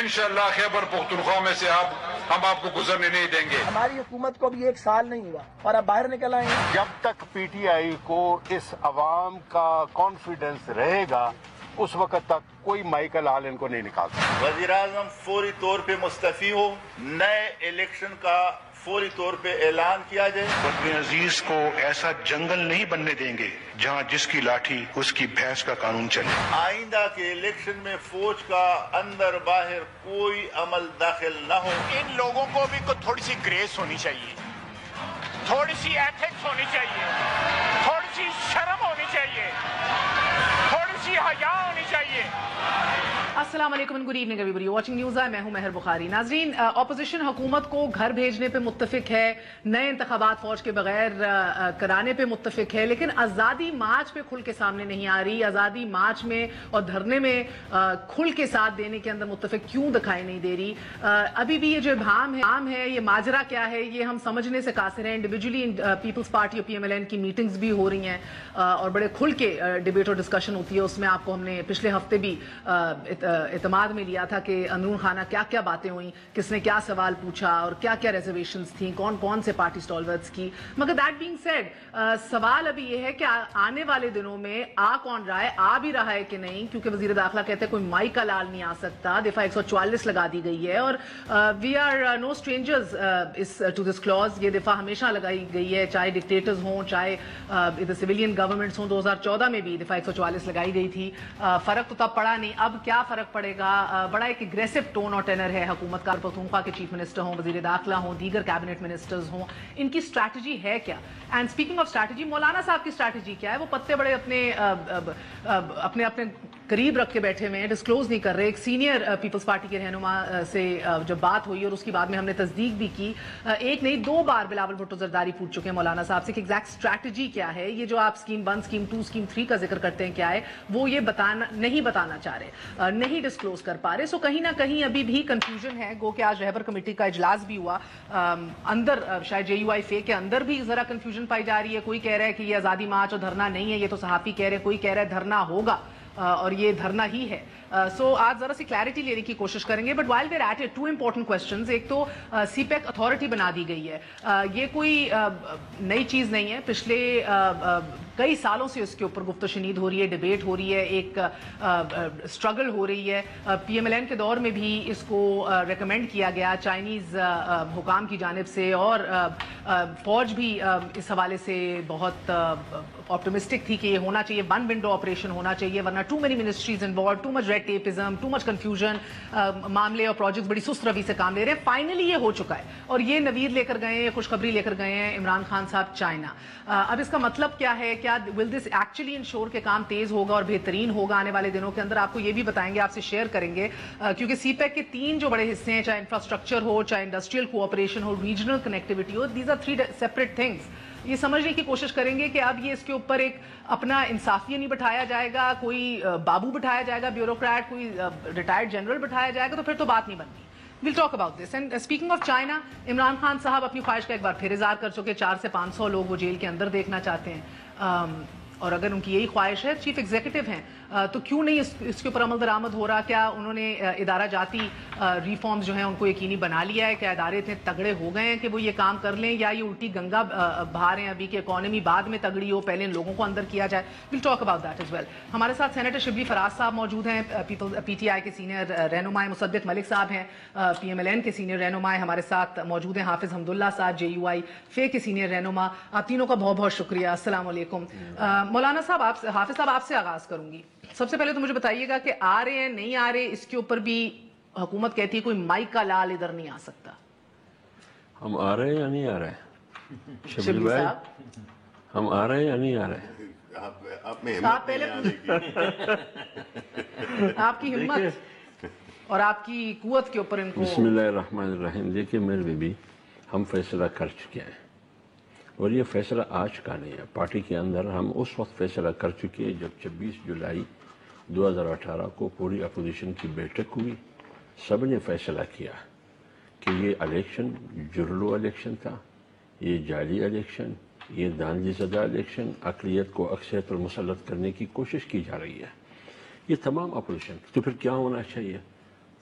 انشاءاللہ خیبر پختونخوا میں سے ہم آپ کو گزرنے نہیں دیں گے. ہماری حکومت کو بھی 1 سال نہیں ہوا اور اب باہر نکل آئے ہیں. جب تک پی ٹی آئی کو اس عوام کا کانفیڈنس رہے گا اس وقت تک کوئی مائیکل حال ان کو نہیں نکال سکتا. وزیر اعظم فوری طور پہ مستعفی ہو، نئے الیکشن کا فوری طور پہ اعلان کیا جائے. وطن عزیز کو ایسا جنگل نہیں بننے دیں گے جہاں جس کی لاٹھی اس کی بھینس کا قانون چلے. آئندہ کے الیکشن میں فوج کا اندر باہر کوئی عمل داخل نہ ہو. ان لوگوں کو بھی تھوڑی سی گریس ہونی چاہیے، تھوڑی سی ایتھکس ہونی چاہیے، تھوڑی سی شرم ہونی چاہیے، تھوڑی سی حیا ہونی چاہیے. السلام علیکم and good evening every watching news میں ہوں مہر بخاری. ناظرین، اپوزیشن حکومت کو گھر بھیجنے پہ متفق ہے، نئے انتخابات فوج کے بغیر کرانے پہ متفق ہے، لیکن آزادی مارچ پہ کھل کے سامنے نہیں آ رہی. آزادی مارچ میں اور دھرنے میں کھل کے ساتھ دینے کے اندر متفق کیوں دکھائی نہیں دے رہی؟ ابھی بھی یہ جو ابہام ہے، یہ ماجرا کیا ہے، یہ ہم سمجھنے سے قاصر ہیں. انڈیویجولی پیپلز پارٹی اور پی ایم ایل این کی میٹنگز بھی ہو رہی ہیں اور بڑے کھل کے ڈیبیٹ اور ڈسکشن ہوتی ہے. اس میں آپ کو ہم نے پچھلے ہفتے بھی اعتماد میں لیا تھا کہ اندرون خانہ کیا کیا باتیں ہوئیں، کس نے کیا سوال پوچھا اور کیا کیا ریزرویشنز تھیں، کون کون سے پارٹی سٹالورٹس کی. مگر دیٹ بینگ سیڈ، سوال ابھی یہ ہے کہ آنے والے دنوں میں آ کون رہا ہے، آ بھی رہا ہے کہ نہیں، کیونکہ وزیر داخلہ کہتے ہیں کوئی مائی کا لال نہیں آ سکتا. دفعہ 144 لگا دی گئی ہے اور we are no strangers to this clause. یہ دفعہ ہمیشہ لگائی گئی ہے، چاہے ڈکٹیٹرز ہوں، چاہے سویلین گورنمنٹس ہوں. 2014 میں بھی دفعہ 144 لگائی گئی تھی. فرق تو تب پڑا نہیں، اب کیا فرق پڑے گا؟ بڑا ایک اگریسو ٹون اور ٹینر ہے حکومت کا. پختونخوا کے چیف منسٹر ہوں، وزیر داخلہ ہوں، دیگر کیبنٹ منسٹرز ہوں، ان کی اسٹریٹجی ہے کیا؟ اینڈ اسپیکنگ آف اسٹریٹجی، مولانا صاحب کی اسٹریٹجی کیا ہے؟ وہ پتے بڑے اپنے قریب رکھ کے بیٹھے ہوئے ہیں، ڈسکلوز نہیں کر رہے. ایک سینئر پیپلز پارٹی کے رہنما سے جب بات ہوئی اور اس کی بعد میں ہم نے تصدیق بھی کی، ایک نہیں 2 بار بلاول بھٹو زرداری پوچھ چکے ہیں مولانا صاحب سے کہ ایگزیکٹ اسٹریٹجی کیا ہے. یہ جو آپ اسکیم 1 اسکیم 2 اسکیم 3 کا ذکر کرتے ہیں کیا ہے، وہ یہ نہیں بتانا چاہ رہے، نہیں ڈسکلوز کر پا رہے. سو کہیں نہ کہیں ابھی بھی کنفیوژن ہے. گو کہ آج رہبر کمیٹی کا اجلاس بھی ہوا، اندر شاید جے یو آئی فے کے اندر بھی ذرا کنفیوژن پائی جا رہی ہے. کوئی کہہ رہا ہے کہ یہ آزادی مارچ اور دھرنا نہیں ہے، یہ تو صحافی کہہ رہے ہیں. کوئی کہہ رہا ہے دھرنا ہوگا اور یہ دھرنا ہی ہے. سو آج ذرا سی کلیئرٹی لینے کی کوشش کریں گے. But while we're at it, 2 important questions. ایک تو سی پیک اتھارٹی بنا دی گئی ہے. یہ کوئی نئی چیز نہیں ہے، پچھلے کئی سالوں سے اس کے اوپر گفت و شنید ہو رہی ہے، ڈیبیٹ ہو رہی ہے، ایک اسٹرگل ہو رہی ہے. پی ایم ایل این کے دور میں بھی اس کو ریکمینڈ کیا گیا چائنیز حکام کی جانب سے، اور فوج بھی اس حوالے سے بہت آپٹمسٹک تھی کہ یہ ہونا چاہیے، 1 ونڈو آپریشن ہونا چاہیے، ورنہ too many ministries involved, too much red tapism, too much confusion, معاملے اور پروجیکٹس بڑی سست روی سے کام لے رہے ہیں. فائنلی یہ ہو چکا ہے اور یہ نوید لے کر گئے ہیں، خوشخبری لے کر گئے ہیں عمران خان صاحب چائنا. اب اس کا مطلب کیا ہے؟ کیا ول دس ایکچولی انشور کہ کام تیز ہوگا اور بہترین ہوگا آنے والے دنوں کے اندر؟ آپ کو یہ بھی بتائیں گے، آپ سے شیئر کریں گے، کیونکہ سی پیک کے 3 جو بڑے حصے ہیں، چاہے انفراسٹرکچر ہو، چاہے انڈسٹریل کوآپریشن ہو، ریجنل کنیکٹیوٹی ہو، دیز آر 3 سیپریٹ تھنگس. یہ سمجھنے کی کوشش کریں گے کہ اب یہ اس کے اوپر ایک اپنا انصافیہ نہیں بٹھایا جائے گا، کوئی بابو بٹھایا جائے گا بیوروکریٹ، کوئی ریٹائرڈ جنرل بٹھایا جائے گا، تو پھر تو بات نہیں بنتی. We'll talk about this. And speaking of China, Imran Khan صاحب اپنی خواہش کا ایک بار پھر اظہار کر چکے. 400 سے 500 لوگ وہ جیل کے اندر دیکھنا چاہتے ہیں، اور اگر ان کی یہی خواہش ہے، چیف ایگزیکٹو ہیں، تو کیوں نہیں اس کے اوپر عمل درآمد ہو رہا؟ کیا انہوں نے ادارہ جاتی ریفارمز جو ہیں ان کو یقینی بنا لیا ہے؟ کیا ادارے اتنے تگڑے ہو گئے ہیں کہ وہ یہ کام کر لیں، یا یہ الٹی گنگا بہا رہے ہیں ابھی کہ اکانومی بعد میں تگڑی ہو، پہلے ان لوگوں کو اندر کیا جائے؟ We'll talk about that as well. ہمارے ساتھ سینیٹر شبلی فراز صاحب موجود ہیں، پی ٹی آئی کے سینئر رہنما. مصدق ملک صاحب ہیں، پی ایم ایل این کے سینئر رہنما. ہمارے ساتھ موجود ہیں حافظ حمداللہ صاحب، جے یو آئی فے کے سینئر رہنما. آپ تینوں کا بہت بہت شکریہ. السلام علیکم. مولانا صاحب، حافظ صاحب آپ سے آغاز کروں گی. سب سے پہلے تو مجھے بتائیے گا کہ آ رہے ہیں نہیں آ رہے، اس کے اوپر بھی حکومت کہتی ہے کوئی مائی کا لال ادھر نہیں آ سکتا. ہم آ رہے ہیں یا نہیں آ رہے؟ شبلی بھائی، ہم آ رہے ہیں یا نہیں آ رہے؟ آپ پہلے آپ کی ہمت اور آپ کی قوت کے اوپر ان کو. بسم اللہ الرحمن الرحیم. دیکھیے میرے بیبی، ہم فیصلہ کر چکے ہیں، اور یہ فیصلہ آج کا نہیں ہے. پارٹی کے اندر ہم اس وقت فیصلہ کر چکے ہیں جب 26 جولائی 2018 کو پوری اپوزیشن کی بیٹھک ہوئی. سب نے فیصلہ کیا کہ یہ الیکشن جرلو الیکشن تھا، یہ جعلی الیکشن، یہ دھاندلی زدہ الیکشن، اقلیت کو اکثریت پر مسلط کرنے کی کوشش کی جا رہی ہے. یہ تمام اپوزیشن. تو پھر کیا ہونا چاہیے؟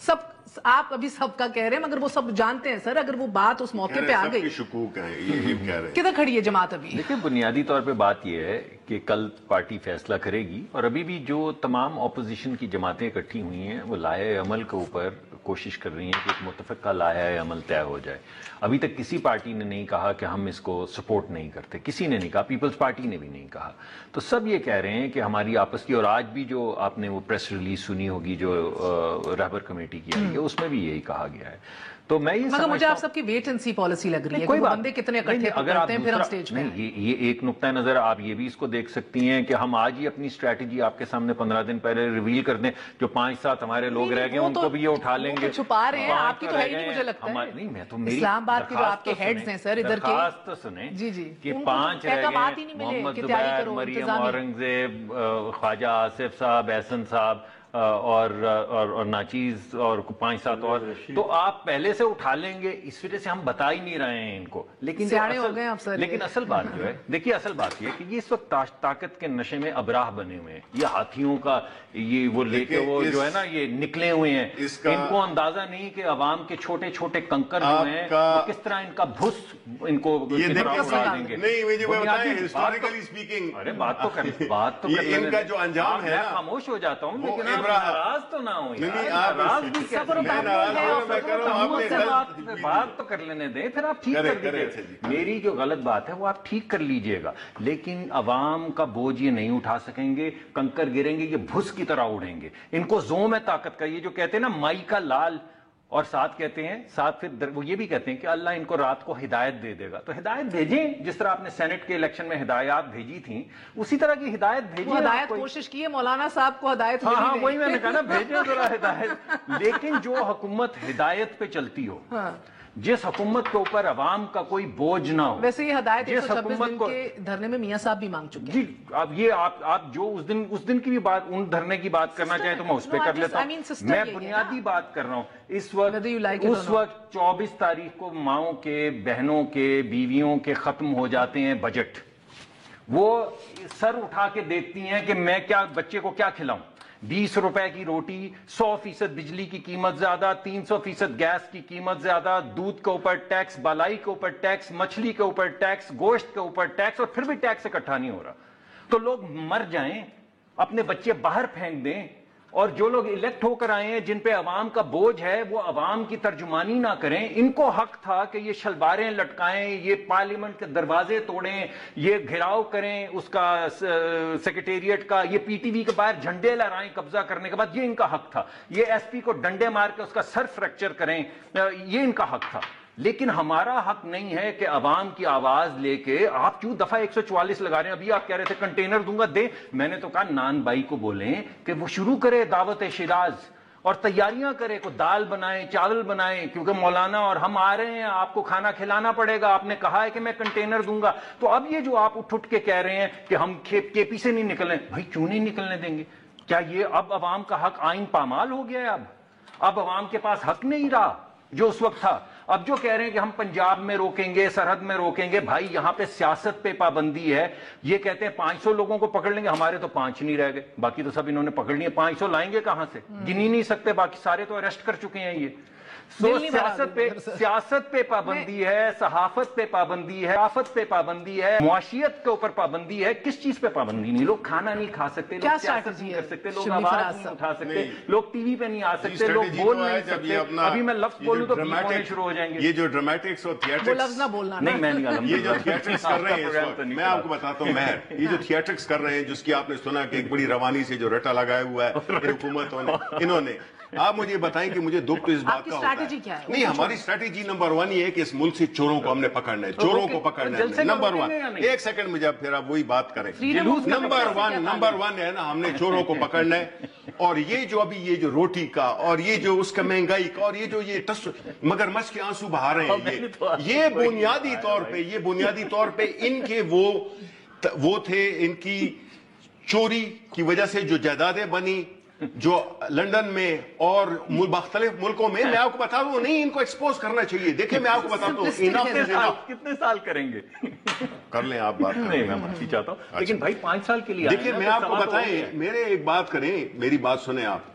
سب آپ ابھی سب کا کہہ رہے ہیں مگر وہ سب جانتے ہیں سر، اگر وہ بات اس موقع پہ آ گئی، شکوک ہیں یہ کہہ رہے ہیں. کدھر کھڑی ہے جماعت ابھی؟ دیکھیں بنیادی طور پہ بات یہ ہے کہ کل پارٹی فیصلہ کرے گی، اور ابھی بھی جو تمام اپوزیشن کی جماعتیں اکٹھی ہوئی ہیں وہ لائحہ عمل کے اوپر کوشش کر رہی ہیں کہ ایک متفقہ لائحہ عمل طے ہو جائے. ابھی تک کسی پارٹی نے نہیں کہا کہ ہم اس کو سپورٹ نہیں کرتے، کسی نے نہیں کہا، پیپلز پارٹی نے بھی نہیں کہا. تو سب یہ کہہ رہے ہیں کہ ہماری آپس کی، اور آج بھی جو آپ نے وہ پریس ریلیز سنی ہوگی جو رہبر کمیٹی کی آئی ہے اس میں بھی یہی کہا گیا ہے. تو میں یہ مگر مجھے آپ سب کی ویٹ اینڈ سی پالیسی لگ رہی ہے کہ بندے کتنے اکٹھے کرتے ہیں پھر ہم سٹیج پہ. یہ ایک نقطہ نظر آپ یہ بھی اس کو دیکھ سکتی ہیں کہ ہم آج ہی اپنی اسٹریٹجی آپ کے سامنے 15 دن پہلے ریویل کر دیں. جو 5-7 ہمارے لوگ رہ گئے ان کو بھی یہ اٹھا لیں گے. چھپا رہے ہیں، آپ کی تو ہے ہی نہیں مجھے لگتا ہے. نہیں میں تو میری اسلام آباد کے جو آپ کے ہیڈز ہیں سر ادھر کے، تو سنیں جی جی کہ 5 رہ گئے، محمد زبیر، مریم اورنگزیب، خواجہ آصف صاحب، احسن صاحب اور ناچیز اور 5-7 اور. تو آپ پہلے سے اٹھا لیں گے، اس وجہ سے ہم بتا ہی نہیں رہے ہیں ان کو. لیکن اصل بات جو ہے، دیکھیے اصل بات یہ ہے کہ یہ اس وقت طاقت کے نشے میں ابراہ بنے ہوئے ہیں. یہ ہاتھیوں کا یہ وہ لے کے وہ جو ہے نا یہ نکلے ہوئے ہیں. ان کو اندازہ نہیں کہ عوام کے چھوٹے چھوٹے کنکر جو ہیں کس طرح ان کا بھس ان کو اڑا دیں گے. ارے بات تو ان کا جو انجام ہے، میں خاموش ہو جاتا ہوں لیکن ناراض تو نہ ہو، بات تو کر لینے دیں، پھر آپ ٹھیک کر دیجیے. میری جو غلط بات ہے وہ آپ ٹھیک کر لیجئے گا، لیکن عوام کا بوجھ یہ نہیں اٹھا سکیں گے. کنکر گریں گے، یہ بھس کی طرح اڑیں گے. ان کو زوم ہے طاقت کا. یہ جو کہتے ہیں نا مائی کا لال، اور ساتھ کہتے ہیں، ساتھ پھر وہ یہ بھی کہتے ہیں کہ اللہ ان کو رات کو ہدایت دے دے گا. تو ہدایت بھیجیں، جس طرح آپ نے سینٹ کے الیکشن میں ہدایات بھیجی تھیں اسی طرح کی ہدایت بھیجیں. ہدایت کوشش کی ہے مولانا صاحب کو ہدایت. ہاں وہی میں نے کہا نا، بھیجیں ذرا ہدایت. لیکن جو حکومت ہدایت پہ چلتی ہو، جس حکومت کے اوپر عوام کا کوئی بوجھ نہ ہو. ویسے یہ ہدایت 126 دن کے دھرنے میں میاں صاحب بھی مانگ چکے ہیں. جی اب یہ آپ جو اس دن کی بھی بات، ان دھرنے کی بات کرنا چاہیں تو میں اس پہ کر لیتا ہوں. میں بنیادی بات کر رہا ہوں. اس وقت 24 تاریخ کو ماؤں کے، بہنوں کے، بیویوں کے ختم ہو جاتے ہیں بجٹ. وہ سر اٹھا کے دیکھتی ہیں کہ میں کیا بچے کو کیا کھلاؤں. 20 روپے کی روٹی، 100% بجلی کی قیمت زیادہ، 300% گیس کی قیمت زیادہ، دودھ کے اوپر ٹیکس، بالائی کے اوپر ٹیکس، مچھلی کے اوپر ٹیکس، گوشت کے اوپر ٹیکس، اور پھر بھی ٹیکس اکٹھا نہیں ہو رہا. تو لوگ مر جائیں، اپنے بچے باہر پھینک دیں، اور جو لوگ الیکٹ ہو کر آئے ہیں جن پہ عوام کا بوجھ ہے وہ عوام کی ترجمانی نہ کریں. ان کو حق تھا کہ یہ شلواریں لٹکائیں، یہ پارلیمنٹ کے دروازے توڑیں، یہ گھیراؤ کریں اس کا سیکریٹریٹ کا، یہ پی ٹی وی کے باہر جھنڈے لہرائیں قبضہ کرنے کے بعد. یہ ان کا حق تھا. یہ ایس پی کو ڈنڈے مار کے اس کا سر فریکچر کریں، یہ ان کا حق تھا. لیکن ہمارا حق نہیں ہے کہ عوام کی آواز لے کے آپ کیوں دفعہ 144 لگا رہے ہیں. ابھی آپ کہہ رہے تھے کنٹینر دوں گا دے. میں نے تو کہا نان بھائی کو بولیں کہ وہ شروع کرے دعوت شیراز اور تیاریاں کرے، کو دال بنائیں، چاول بنائیں، کیونکہ مولانا اور ہم آ رہے ہیں، آپ کو کھانا کھلانا پڑے گا. آپ نے کہا ہے کہ میں کنٹینر دوں گا. تو اب یہ جو آپ اٹھ کے کہہ رہے ہیں کہ ہم کے پی سے نہیں نکلیں، بھائی کیوں نہیں نکلنے دیں گے؟ کیا یہ اب عوام کا حق آئین پامال ہو گیا ہے؟ اب عوام کے پاس حق نہیں رہا جو اس وقت تھا. اب جو کہہ رہے ہیں کہ ہم پنجاب میں روکیں گے، سرحد میں روکیں گے، بھائی یہاں پہ سیاست پہ پابندی ہے. یہ کہتے ہیں 500 لوگوں کو پکڑ لیں گے، ہمارے تو 5 نہیں رہ گئے، باقی تو سب انہوں نے پکڑ لیے. 500 لائیں گے کہاں سے؟ گن ہی نہیں سکتے، باقی سارے تو اریسٹ کر چکے ہیں. یہ سیاست پہ پابندی ہے، صحافت پہ پابندی ہے، ثقافت پہ پابندی ہے، معاشیت کے اوپر پابندی ہے. کس چیز پہ پابندی نہیں؟ لوگ کھانا نہیں کھا سکتے، لوگ سیاست نہیں کر سکتے، لوگ آواز نہیں اٹھا سکتے، لوگ ٹی وی پہ نہیں آ سکتے، لوگ بول نہیں سکتے. ابھی میں لفظ بولوں تو بیپ ہونے شروع ہو جائیں گے. یہ جو ڈرامٹکس اور تھیٹرکس نہیں میں نہیں، یہ جو تھیٹرکس کر رہے ہیں میں آپ کو بتاتا ہوں مہر، یہ جو تھیٹرکس کر رہے ہیں جس کی آپ نے سنا کہ ایک بڑی روانی سے جو رٹا لگایا ہوا ہے حکومتوں نے، انہوں نے. آپ مجھے بتائیں کہ مجھے دکھ تو اس بات کا ہوتا ہے. نہیں، ہماری اسٹریٹجی نمبر 1 یہ ہے کہ اس ملک سے چوروں کو ہم نے پکڑنا ہے، چوروں کو پکڑنا ہے نمبر 1. ایک سیکنڈ میں جب پھر آپ وہی بات کریں. نمبر 1 ہے نا، ہم نے چوروں کو پکڑنا ہے. اور یہ جو ابھی یہ جو روٹی کا اور یہ جو اس کا مہنگائی کا اور یہ جو یہ مگرمچھ کے آنسو بہا رہے ہیں، یہ بنیادی طور پہ ان کے وہ تھے، ان کی چوری کی وجہ سے جو جائیدادیں بنی جو لندن میں اور مختلف ملکوں میں. میں آپ کو بتا دوں نہیں، ان کو ایکسپوز کرنا چاہیے. دیکھیں میں آپ کو بتاتا ہوں کتنے سال کریں گے، کر لیں آپ بات. نہیں میں معافی چاہتا ہوں لیکن بھائی 5 سال کے لیے دیکھیں میں آپ کو بتائیں، میرے ایک بات کریں، میری بات سنیں آپ.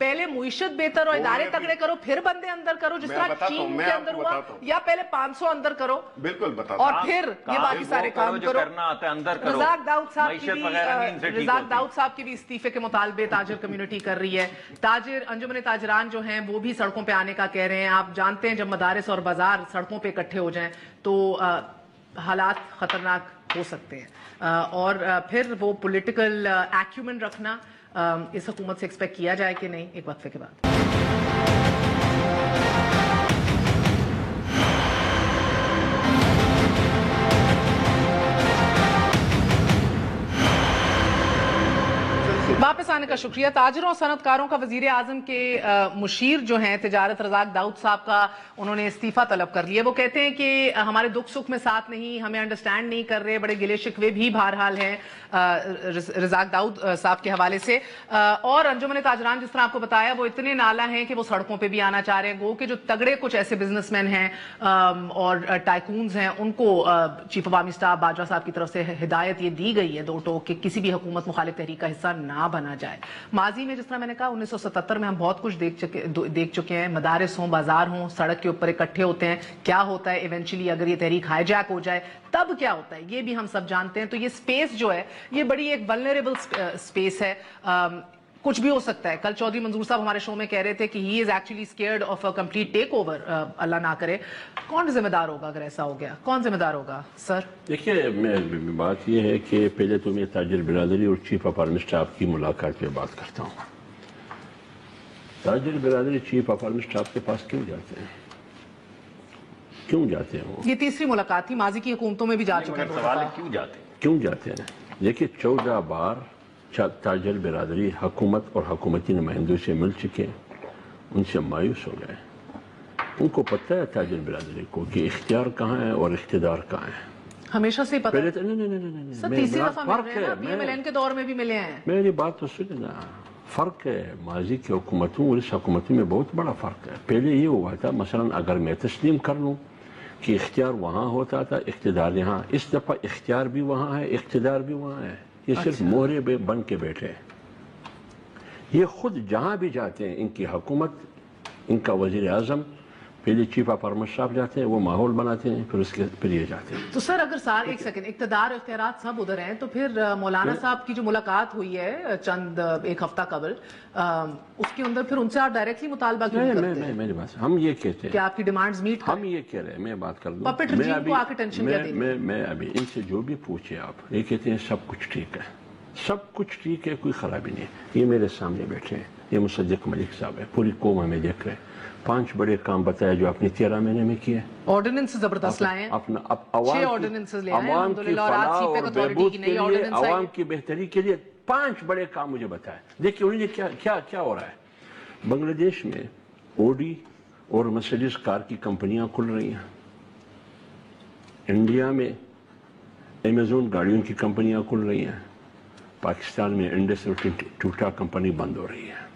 پہلے معیشت بہتر اور ادارے تگڑے کرو پھر بندے اندر کرو جس طرح چین کے اندر ہوا, یا پہلے 500 اندر کرو بالکل بتاتا اور پھر یہ باقی سارے کام کرو. رزاق داؤد صاحب کی بھی استعفے کے مطالبے تاجر کمیونٹی کر رہی ہے. انجمن تاجران جو ہیں وہ بھی سڑکوں پہ آنے کا کہہ رہے ہیں. آپ جانتے ہیں جب مدارس اور بازار سڑکوں پہ اکٹھے ہو جائیں تو حالات خطرناک ہو سکتے ہیں, اور پھر وہ پولیٹیکل ایکیومن رکھنا اس حکومت سے ایکسپیکٹ کیا جائے کہ نہیں, ایک وقفے کے بعد. واپس آنے کا شکریہ. تاجروں اور صنعت کاروں کا وزیر اعظم کے مشیر جو ہیں تجارت رزاق داؤد صاحب کا, انہوں نے استعفیٰ طلب کر لیا. وہ کہتے ہیں کہ ہمارے دکھ سکھ میں ساتھ نہیں, ہمیں انڈرسٹینڈ نہیں کر رہے, بڑے گلے شکوے بھی بہرحال ہیں رزاق داؤد صاحب کے حوالے سے. اور انجمن تاجران جس طرح آپ کو بتایا وہ اتنے نالا ہیں کہ وہ سڑکوں پہ بھی آنا چاہ رہے ہیں. گو کہ جو تگڑے کچھ ایسے بزنس مین ہیں اور ٹائکونز ہیں ان کو chief of army staff Bajwa صاحب کی طرف سے ہدایت یہ دی گئی ہے دو ٹوک کہ کسی بھی حکومت مخالف تحریک کا حصہ نہ بنا جائے. ماضی میں جس طرح میں نے کہا 1977 میں ہم بہت کچھ دیکھ چکے ہیں. مدارس ہوں, بازار ہوں, سڑک کے اوپر اکٹھے ہوتے ہیں. کیا ہوتا ہے ایونچولی اگر یہ تحریک ہائی جیک ہو جائے تب کیا ہوتا ہے یہ بھی ہم سب جانتے ہیں. تو یہ سپیس جو ہے یہ بڑی ایک ولنریبل سپیس ہے, کچھ بھی ہو سکتا ہے. کل چودھری منظور صاحب ہمارے شو میں کہہ رہے تھے کہ he is actually scared of a complete takeover. اللہ نہ کرے. کون ذمہ دار ہوگا اگر ایسا ہو گیا؟ کون ذمہ دار ہوگا سر؟ دیکھیے بات یہ ہے کہ پہلے تو میں تاجر برادری اور چیف آف آرمی اسٹاف کی ملاقات پہ بات کرتا ہوں. تاجر برادری چیف آف آرمی اسٹاف کے پاس کیوں جاتے ہیں؟ کیوں جاتے ہیں وہ؟ یہ تیسری ملاقات تھی, ماضی کی حکومتوں میں بھی جا چکے ہیں. کیوں جاتے ہیں؟ دیکھیے 14 بار تاجر برادری حکومت اور حکومتی نمائندوں سے مل چکے, ان سے مایوس ہو گئے. ان کو پتہ ہے تاجر برادری کو کہ اختیار کہاں ہے اور اقتدار کہاں ہے. ہمیشہ سے پتہ ہے. نہیں, تیسری دفعہ مل رہے ہیں نا, پی ایم ایل این کے دور میں بھی ملے ہیں. میری بات تو سنیں نا, فرق ہے ماضی کی حکومتوں اور اس حکومتوں میں بہت بڑا فرق ہے. پہلے یہ ہوا تھا مثلا اگر میں تسلیم کر لوں کہ اختیار وہاں ہوتا تھا اقتدار یہاں, اس دفعہ اختیار بھی وہاں ہے اقتدار بھی وہاں ہے. یہ صرف مہرے بن کے بیٹھے ہیں. یہ خود جہاں بھی جاتے ہیں ان کی حکومت, ان کا وزیر اعظم, پہلے چیف آف آرمی اسٹاف جاتے ہیں, وہ ماحول بناتے ہیں, پھر یہ جاتے ہیں. تو سر اگر ایک سیکنڈ, اقتدار اختیارات سب ادھر ہیں, تو پھر مولانا صاحب کی جو ملاقات ہوئی ہے ایک ہفتہ قبل, اس کے اندر پھر ان سے آپ ڈائریکٹلی مطالبہ کیوں کرتے ہیں؟ میری بات ہم یہ کہتے ہیں کہ آپ کی ڈیمانڈز میٹ کریں. ہم یہ کہہ رہے ہیں, میں بات کر دوں, پپٹ رجیم کو آ کے ٹینشن کیا دیں گے؟ میں ابھی ان سے جو بھی پوچھے آپ, یہ کہتے ہیں سب کچھ ٹھیک ہے, سب کچھ ٹھیک ہے, کوئی خرابی نہیں ہے. یہ میرے سامنے بیٹھے ہیں, یہ مصدق ملک صاحب ہے, پوری قوم ہمیں دیکھ رہے ہیں. 5 بڑے کام بتایا جو اپنی 13 مہینے میں کیے. آرڈیننس زبردست لائے ہیں, اپنا 6 آرڈیننسز لے آئے ہیں عوام کی فلاح اور بہبود کے لیے, عوام کی بہتری کے لیے 5 بڑے کام مجھے بتائے. دیکھیے انہوں نے کیا ہو رہا ہے. بنگلہ دیش میں اوڈی اور مرسیڈیز کار کی کمپنیاں کھل رہی ہیں. انڈیا میں ایمیزون گاڑیوں کی کمپنیاں کھل رہی ہیں. پاکستان میں انڈس اور ٹوٹا کمپنی بند ہو رہی ہے.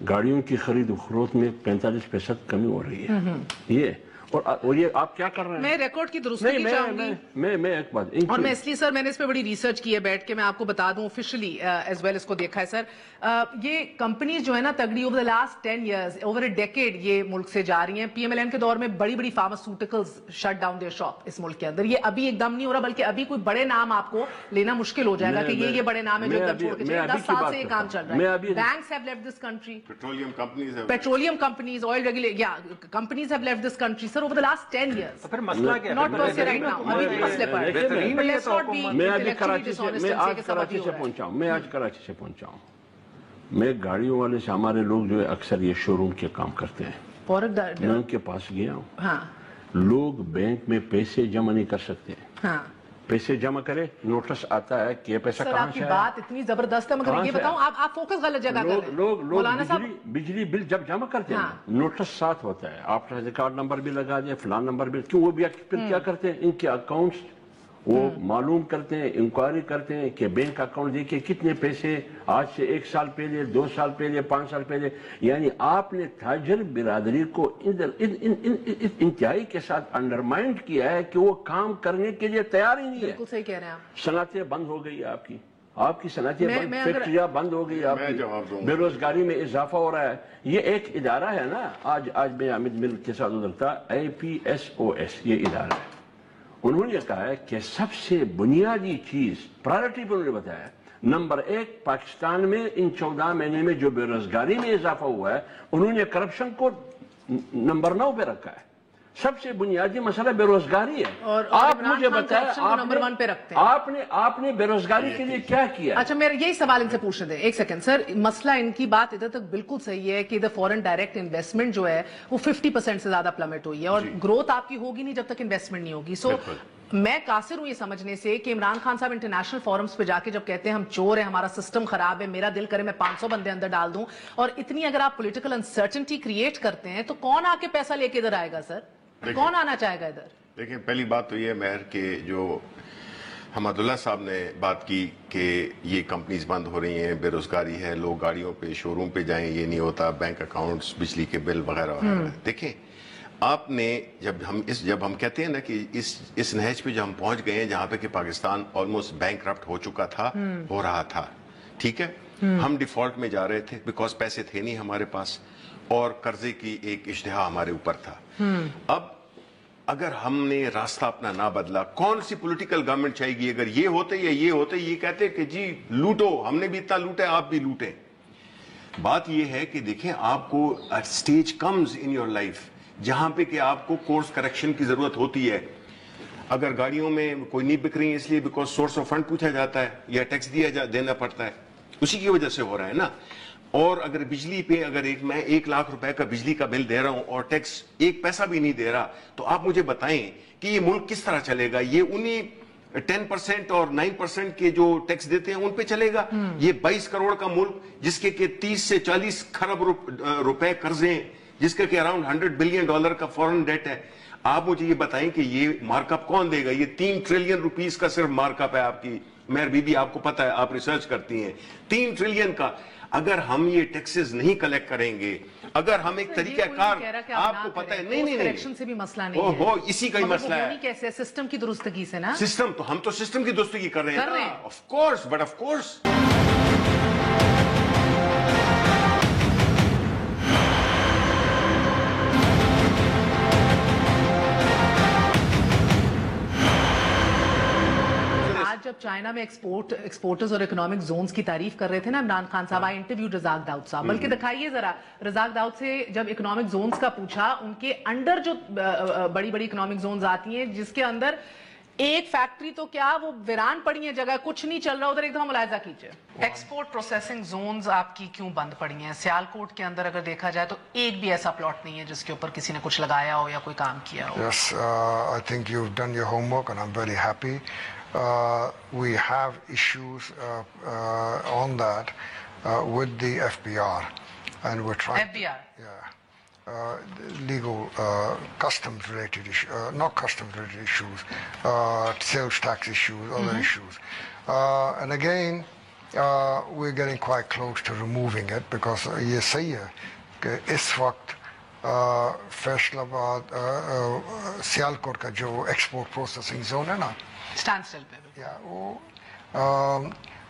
گاڑیوں کی خرید و فروخت میں 45% کمی ہو رہی ہے. یہ اور یہ آپ کیا کر رہے ہیں؟ میں ریکارڈ کی درستی کی چاہوں گی. میں ایک بات, اور میں اس لیے سر میں نے اس پہ بڑی ریسرچ کی ہے بیٹھ کے, میں آپ کو بتا دوں آفیشلی ایز ویل اس کو دیکھا ہے سر. یہ کمپنیز جو ہے نا تگڑی over the last 10 years, over a decade یہ ملک سے جا رہی ہیں. پی ایم ایل این کے دور میں بڑی pharmaceuticals shut down their shop اس ملک کے اندر. یہ ابھی ایک دم نہیں ہو رہا, بلکہ ابھی کوئی بڑے نام آپ کو لینا مشکل ہو جائے گا کہ یہ بڑے نام ہے جو ایک دم چھوڑ کے چلے. 10 سال سے یہ کام چل رہا ہے. Banks have left this country, petroleum companies, oil regulator companies have left this country sir over the last 10 years. پھر مسئلہ کیا Not per se right now. ابھی بھی مسئلے پر ہے. But let's not be میں ابھی کراچی intellectually dishonest سے, and say کہ سب ابھی ہو رہا ہے. میں آج کراچی سے پہنچا ہوں. میں گاڑیوں والے سے, ہمارے لوگ جو ہے اکثر یہ شو روم کے کام کرتے ہیں, میں ان کے پاس گیا ہوں. ہاں, لوگ بینک میں پیسے جمع نہیں کر سکتے. ہاں, پیسے جمع کرے, نوٹس آتا ہے کہ یہ پیسہ کہاں سے ہے. سر آپ کی بات اتنی زبردست ہے, مگر یہ بتاؤں آپ فوکس غلط جگہ کر رہے ہیں. لوگ بجلی بل جب جمع کرتے ہیں نوٹس ساتھ ہوتا ہے, آپ ریکارڈ نمبر بھی لگا دیں, فلان نمبر بھی, کیوں وہ بھی پھر کیا کرتے ہیں, ان کے اکاؤنٹس وہ معلوم کرتے ہیں, انکوائری کرتے ہیں کہ بینک اکاؤنٹ دیکھیں کتنے پیسے آج سے 1 سال پہلے, 2 سال پہلے, 5 سال پہلے. یعنی آپ نے تاجر برادری کو انتہائی کے ساتھ انڈرمائنڈ کیا ہے کہ وہ کام کرنے کے لیے تیار ہی نہیں ہے. بالکل صحیح کہہ رہے ہیں آپ. صنعتیں بند ہو گئی آپ کی, آپ کی صنعتیں بند، فیکٹریاں بند ہو گئی، آپ کی بے روزگاری میں اضافہ ہو رہا ہے. یہ ایک ادارہ ہے نا، آج میں حامد ملک کے ساتھ ادھرتا، APSOS یہ ادارہ ہے. انہوں نے کہا ہے کہ سب سے بنیادی چیز پرائرٹی پر انہوں نے بتایا، نمبر 1 پاکستان میں ان 14 مہینے میں جو بے روزگاری میں اضافہ ہوا ہے، انہوں نے کرپشن کو نمبر 9 پہ رکھا ہے. سب سے بنیادی مسئلہ بے روزگاری ہے. اور آپ مجھے بتائیں نمبر 1 پہ رکھتے ہیں. آپ نے بے روزگاری کے لیے کیا کیا؟ اچھا میرا یہی سوال ان سے پوچھنے دیں. ایک سیکنڈ سر، مسئلہ ان کی بات ادھر تک بالکل صحیح ہے کہ ادھر فورن ڈائریکٹ انویسٹمنٹ جو ہے وہ 50% سے زیادہ پلمٹ ہوئی ہے، اور گروتھ آپ کی ہوگی نہیں جب تک انویسٹمنٹ نہیں ہوگی. سو میں قاصر ہوں یہ سمجھنے سے کہ عمران خان صاحب انٹرنیشنل فورمز پہ جا کے جب کہتے ہیں ہم چور ہیں، ہمارا سسٹم خراب ہے، میرا دل کرے میں 500 بندے اندر ڈال دوں، اور اتنی اگر آپ پولیٹیکل انسرٹنٹی کریٹ کرتے ہیں تو کون آ کے پیسہ لے کے ادھر آئے گا سر؟ کون آنا چاہے گا ادھر؟ دیکھیں پہلی بات تو یہ ہے مہر کہ جو حمد اللہ صاحب نے بات کی کہ یہ کمپنیز بند ہو رہی ہیں، بے روزگاری ہے، لوگ گاڑیوں پہ شو روم پہ جائیں، یہ نہیں ہوتا، بینک اکاؤنٹس، بجلی کے بل وغیرہ وغیرہ. دیکھیں آپ نے جب ہم کہتے ہیں نا کہ اس نہج پہ جو ہم پہنچ گئے ہیں جہاں پہ کہ پاکستان آلموسٹ بینک کرپٹ ہو چکا تھا، ہو رہا تھا، ٹھیک ہے، ہم ڈیفالٹ میں جا رہے تھے بیکاز پیسے تھے نہیں ہمارے پاس، اور قرضے کی ایک اشتہا ہمارے اوپر تھا. اب اگر ہم نے راستہ اپنا نہ بدلا، کون سی پولیٹیکل گورنمنٹ چاہیے گی؟ اگر یہ ہوتے یا یہ ہوتے، یہ کہتے کہ جی لوٹو، ہم نے بھی اتنا لوٹے، آپ بھی لوٹیں. بات یہ ہے کہ دیکھیں آپ کو stage comes in your life جہاں پہ کہ آپ کو کورس کریکشن کی ضرورت ہوتی ہے. اگر گاڑیوں میں کوئی نہیں بک رہی ہے اس لیے بیکاز سورس آف فنڈ پوچھا جاتا ہے یا ٹیکس دینا پڑتا ہے، اسی کی وجہ سے ہو رہا ہے نا. اور اگر بجلی پہ اگر میں 1 لاکھ روپے کا بجلی کا بل دے رہا ہوں اور ٹیکس 1 پیسہ بھی نہیں دے رہا، تو آپ مجھے بتائیں کہ یہ ملک کس طرح چلے گا؟ یہ انہیں 10% اور 9% کے جو ٹیکس دیتے ہیں ان پہ چلے گا؟ یہ 22 کروڑ کا ملک جس کے کہ 30 سے 40 کھرب روپے قرضے ہیں، جس کے کہ اراؤنڈ $100 بلین کا فورن ڈیٹ ہے، آپ مجھے یہ بتائیں کہ یہ مارک اپ کون دے گا؟ یہ 3 ٹریلین روپیز کا صرف مارک اپ ہے آپ کی مہر بی بی، آپ کو پتا ہے، آپ ریسرچ کرتی ہیں، 3 ٹریلین کا. اگر ہم یہ ٹیکسز نہیں کلیکٹ کریں گے، اگر ہم ایک طریقہ کار، آپ کو پتہ ہے، نہیں کریکشن سے بھی مسئلہ نہیں ہے، اسی کا ہی مسئلہ ہے. کیسے سسٹم کی درستگی سے نا، سسٹم تو ہم تو سسٹم کی درستگی کر رہے ہیں of course, but of course جب چائنا میں ایکسپورٹرز اور اکنامک زونز کی تعریف کر رہے تھے نا عمران خان صاحب، آئی انٹرویوڈ رزاق داؤد صاحب، بلکہ دکھائیے ذرا رزاق داؤد سے جب اکنامک زونز کا پوچھا، ان کے انڈر جو بڑی بڑی اکنامک زونز آتی ہیں جس کے اندر ایک فیکٹری تو کیا وہ ویران پڑی ہیں، جگہ کچھ نہیں چل رہا، ادھر ایک دفعہ ملاحظہ کیجئے. ایکسپورٹ پروسیسنگ زونز آپ کی کیوں بند پڑی ہیں؟ سیالکوٹ کے اندر اگر دیکھا جائے تو ایک بھی ایسا پلاٹ نہیں ہے جس کے اوپر کسی نے کچھ لگایا ہو یا کوئی کام کیا ہو. Yes, I think you've done your homework and I'm very happy. We have issues on that with the FBR, and we're trying. FBR. Yeah. Legal customs related issues, not customs related issues, sales tax issues, other issues. And again, we're getting quite close to removing it because یہ صحیح ہے کہ اس وقت فیصل آباد سیالکوٹ کا جو export processing zone ہے نا، اسٹینڈ اسٹل پہ،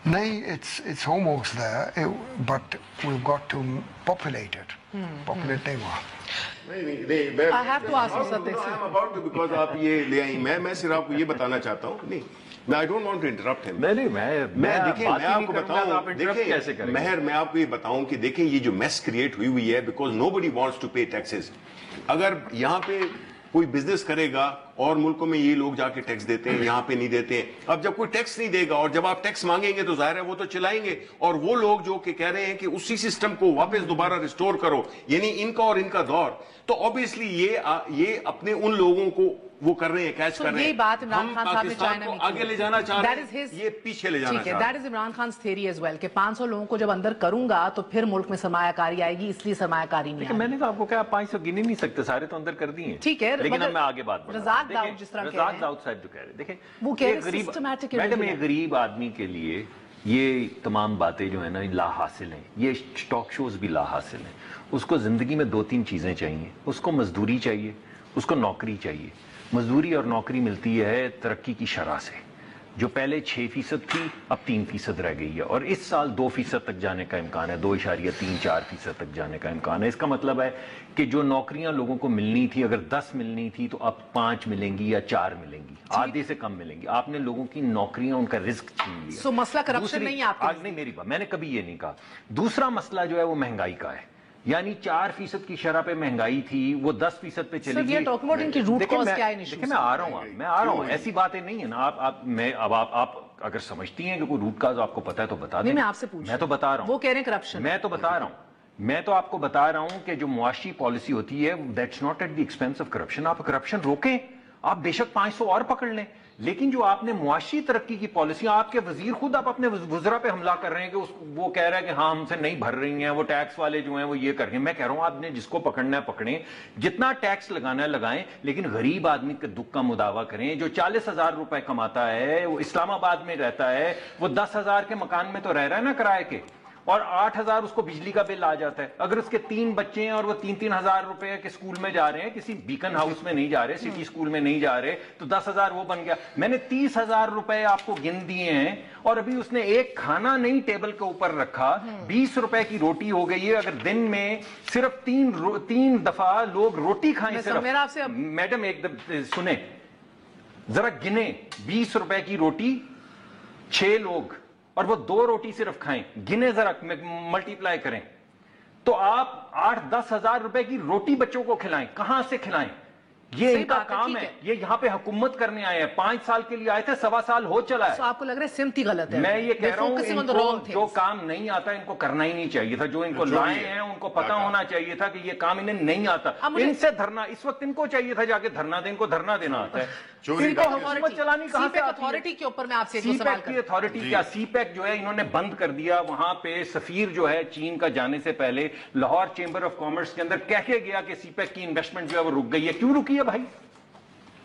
نہیں، it's almost there, but we've got to populate it. Populate نہیں ہوا. I have to ask you something. I'm about to, because آپ یہ لے آئیں، میں صرف آپ کو یہ بتانا چاہتا ہوں، نہیں I don't want to interrupt him. نہیں میں دیکھیں میں آپ کو بتاؤں، دیکھیں مہر میں آپ کو یہ بتاؤں کہ دیکھیں یہ جو میس کریٹ ہوئی ہے because nobody wants to pay taxes. اگر یہاں پہ کوئی بزنس کرے گا اور ملکوں میں یہ لوگ جا کے ٹیکس دیتے ہیں، یہاں پہ نہیں دیتے ہیں. اب جب کوئی ٹیکس نہیں دے گا اور جب آپ ٹیکس مانگیں گے تو ظاہر ہے وہ تو چلائیں گے، اور وہ لوگ جو کہ کہہ رہے ہیں کہ اسی سسٹم کو واپس دوبارہ ریسٹور کرو، یعنی ان کا اور ان کا دور، تو obviously یہ اپنے ان لوگوں کو وہ کر رہے ہیں، کیچ کر رہے ہیں. یہی بات عمران خان صاحب نے چائنا میں آگے لے جانا چاہ رہے ہیں، یہ پیچھے لے جانا چاہ رہے ہیں. دیٹ از عمران خان's theory as well کہ 500 لوگوں کو جب اندر کروں گا تو پھر ملک میں سرمایہ کاری آئے گی، اس لیے سرمایہ کاری نہیں آئے. میں نے تو آپ کو کہا 500 گنے نہیں سکتے، سارے تو اندر کر دی ہیں. ٹھیک ہے، لیکن اب میں آگے بات بڑھا. رزاق داؤد جس طرح رزاق داؤد صاحب جو کہہ رہے ہیں، دیکھیں وہ کہہ رہے سسٹمیٹک، میڈم ایک غریب آدمی کے لیے یہ تمام باتیں جو ہیں نا لا حاصل ہیں، یہ ٹاک شوز بھی لا حاصل ہیں. اس کو زندگی میں 2-3 چیزیں چاہیے. اس کو مزدوری چاہیے، اس کو نوکری چاہیے. مزدوری اور نوکری ملتی ہے ترقی کی شرح سے. جو پہلے 6% تھی اب 3% رہ گئی ہے، اور اس سال 2% تک جانے کا امکان ہے، 2.34% تک جانے کا امکان ہے۔ اس کا مطلب ہے کہ جو نوکریاں لوگوں کو ملنی تھی، اگر 10 ملنی تھی تو اب 5 ملیں گی یا 4 ملیں گی، آدھے سے کم ملیں گی۔ آپ نے لوگوں کی نوکریاں، ان کا رزق چھین لیا۔ سو مسئلہ کرپشن نہیں ہے آپ کا؟ نہیں، میری بات، میں نے کبھی یہ نہیں کہا۔ دوسرا مسئلہ جو ہے وہ مہنگائی کا ہے، یعنی 4% کی شرح پہ مہنگائی تھی، وہ 10% پہ چلی گئی۔ دیکھیں میں آ رہا ہوں، ایسی باتیں نہیں ہے نا۔ آپ اگر سمجھتی ہیں کہ کوئی روٹ کاز آپ کو پتا ہے تو بتا دیں۔ میں آپ سے پوچھ، میں تو بتا رہا ہوں، وہ کہہ رہے ہیں کرپشن، میں تو بتا رہا ہوں، میں تو آپ کو بتا رہا ہوں کہ جو معاشی پالیسی ہوتی ہے that's not at the expense of corruption. آپ کرپشن روکیں، آپ بے شک 500 اور پکڑ لیں، لیکن جو آپ نے معاشی ترقی کی پالیسیاں، آپ کے وزیر خود آپ اپنے وزراء پہ حملہ کر رہے ہیں کہ وہ کہہ رہا ہے کہ ہاں ہم سے نہیں بھر رہی ہیں، وہ ٹیکس والے جو ہیں وہ یہ کر رہے ہیں۔ میں کہہ رہا ہوں آپ نے جس کو پکڑنا ہے پکڑیں، جتنا ٹیکس لگانا ہے لگائیں، لیکن غریب آدمی کے دکھ کا مداوع کریں۔ جو 40,000 روپے کماتا ہے، وہ اسلام آباد میں رہتا ہے، وہ 10,000 کے مکان میں تو رہ رہا ہے نا کرائے کے، اور 8,000 اس کو بجلی کا بل آ جاتا ہے۔ اگر اس کے 3 بچے ہیں اور وہ 3,000 روپے کے اسکول میں جا رہے ہیں، کسی بیکن ہاؤس میں نہیں جا رہے، سٹی اسکول میں نہیں جا رہے، تو 10,000 وہ بن گیا۔ میں نے 30,000 روپے آپ کو گن دیے ہیں، اور ابھی اس نے ایک کھانا نہیں ٹیبل کے اوپر رکھا، 20 روپے کی روٹی ہو گئی ہے۔ اگر دن میں صرف 3 دفعہ لوگ روٹی کھائیں، صرف میڈم ایک سنیں ذرا، گنے 20 روپے کی روٹی 6 لوگ، اور وہ 2 روٹی صرف کھائیں، گنے ذرا ملٹی پلائی کریں، تو آپ 8-10 ہزار روپے کی روٹی بچوں کو کھلائیں۔ کہاں سے کھلائیں؟ یہ ان کا کام ہے، یہ یہاں پہ حکومت کرنے آئے ہیں۔ 5 سال کے لیے آئے تھے، 1.25 سال ہو چلا ہے۔ آپ کو لگ رہا ہے سمتی غلط ہے؟ میں یہ کہہ رہا ہوں ان کو جو کام نہیں آتا ان کو کرنا ہی نہیں چاہیے تھا۔ جو ان کو لائے ہیں ان کو پتا ہونا چاہیے تھا کہ یہ کام انہیں نہیں آتا۔ ان سے دھرنا، اس وقت ان کو چاہیے تھا جا کے دھرنا دیں، ان کو دھرنا دینا آتا ہے۔ ان کو حکومت چلانی کہاں سے؟ اتھارٹی کے اوپر میں آپ سے سی پیک کی اتھارٹی کیا؟ سی پیک جو ہے انہوں نے بند کر دیا۔ وہاں پہ سفیر جو ہے چین کا جانے سے پہلے لاہور چیمبر آف کامرس کے اندر کہہ کے گیا کہ سی پیک کی انویسٹمنٹ جو ہے وہ رک گئی ہے۔ کیوں رکی ہے بھائی؟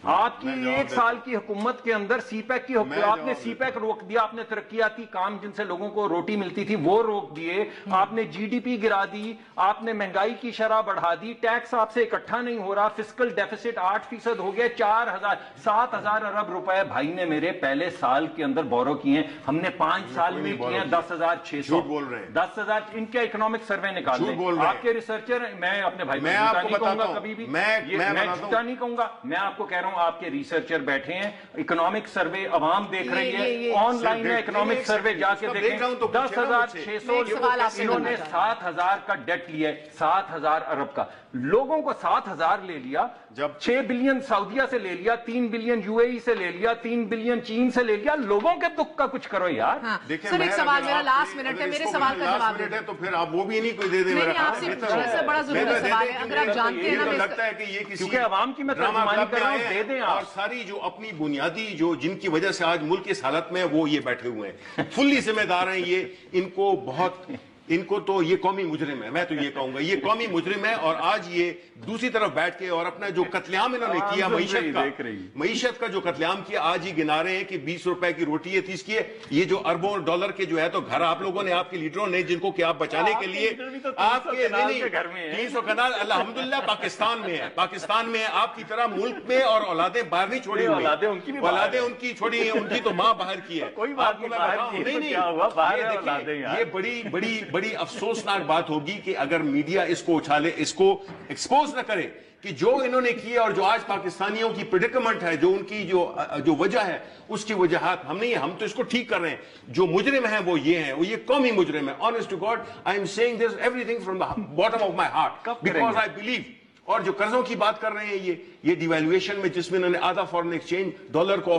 آپ کی 1 سال کی حکومت کے اندر سی پیک کی آپ نے سی پیک روک دیا، آپ نے ترقیاتی کام جن سے لوگوں کو روٹی ملتی تھی وہ روک دیے، آپ نے جی ڈی پی گرا دی، آپ نے مہنگائی کی شرح بڑھا دی، ٹیکس آپ سے اکٹھا نہیں ہو رہا، فسکل ڈیفیسٹ 8% ہو گیا، 7,000 ارب روپے بھائی نے میرے پہلے سال کے اندر بورو کیے ہیں۔ ہم نے 5 سال میں کیے ہیں 10,600۔ 10,000 ان کے اکنامک سروے نکال لیں، آپ کے ریسرچر، میں اپنے بھائی کو جھوٹا نہیں کہوں گا کبھی بھی، میں جھوٹا نہیں کہوں گا، میں آپ کو کہہ رہا ہوں آپ کے ریسرچر بیٹھے ہیں، اکنامک سروے عوام دیکھ رہی ہے، آن لائن ہے اکنامک سروے، جا کے دیکھیں۔ 10,600 انہوں نے 7,000 کا ڈیٹ لیا ہے، 7,000 ارب کا۔ لوگوں کو 7,000 لے لیا، جب 6 بلین سعودیہ سے لے لیا، 3 بلین یو اے ای سے لے لیا، 3 بلین چین سے لے لیا۔ لوگوں کے دکھ کا کچھ کرو یار۔ سر ایک سوال میرا لاسٹ منٹ ہے، میرے سوال کا جواب دیں تو پھر آپ وہ بھی نہیں کوئی دے دیں۔ نہیں، آپ سے بڑا ضروری سوال ہے، اگر آپ جانتے ہیں نا، لگتا ہے کہ یہ کسی کیونکہ عوام کی میں ترجمانی کر رہا ہوں، دے دیں آپ۔ اور ساری جو اپنی بنیادی جو جن کی وجہ سے آج ملک اس حالت میں وہ یہ بیٹھے ہوئے ہیں، فلی ذمہ دار ہیں یہ۔ ان کو تو یہ قومی مجرم ہے، میں تو یہ کہوں گا یہ قومی مجرم ہے۔ اور آج یہ دوسری طرف بیٹھ کے اور اپنا جو قتل عام انہوں نے کیا معیشت کا جو قتل عام کیا، آج ہی گنا رہے ہیں کہ 20 روپے کی روٹی ہے، 30 کی ہے۔ یہ جو اربوں ڈالر کے جو ہے تو گھر آپ لوگوں نے، آپ کے لیڈروں نے، جن کو کہ آپ بچانے کے لیے آپ کے 300 کنال الحمدللہ پاکستان میں ہے، پاکستان میں آپ کی طرح ملک میں، اور اولادیں باہر نہیں چھوڑی ہوئی، اولادیں ان کی چھوڑی ہیں، ان کی تو ماں باہر کی ہے۔ یہ بڑی افسوسناک بات ہوگی کہ اگر میڈیا اس کو اچھالے، اس کو ایکسپوز نہ کرے کہ جو انہوں نے کیا اور جو آج پاکستانیوں کی پریڈکمنٹ ہے، جو ان کی جو وجہ ہے، اس کی وجہات ہم نہیں ہیں، ہم تو اس کو ٹھیک کر رہے ہیں۔ جو مجرم ہیں وہ یہ ہیں، وہ یہ قومی مجرم ہیں۔ Honest to God I am saying this everything from the bottom of my heart, because I believe. اور جو قرضوں کی بات کر رہے ہیں یہ ڈیویلویشن میں جس میں انہوں نے آدھا فارن ایکسچینج ڈالر کو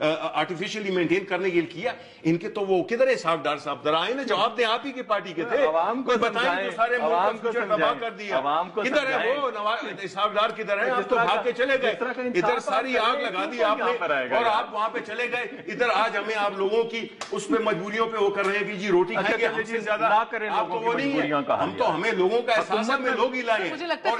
آرٹیفیشلی مینٹین کرنے کے لیے کیا، ان کے تو وہ کدھر ہے صاحب ڈار صاحب؟ ذرا آئے نا، جواب دیں، آپ ہی کی پارٹی کے تھے، کوئی بتائیں تو سارے ملک کا فیوچر تباہ کر دیا۔ کدھر ہے وہ صاحب ڈار، کدھر ہے؟ آپ تو بھاگ کے چلے گئے، ادھر ساری آگ لگا دی آپ نے اور آپ وہاں پہ چلے گئے۔ ادھر آج ہمیں آپ لوگوں کی اس پہ مجبوریوں پہ وہ کر رہے ہیں کہ جی روٹی کھائیں گے، ہم سے زیادہ آپ تو وہ نہیں ہے، ہم تو ہمیں لوگوں کا احساس ہے، ہمیں لوگ ہی لائے ہیں۔ اور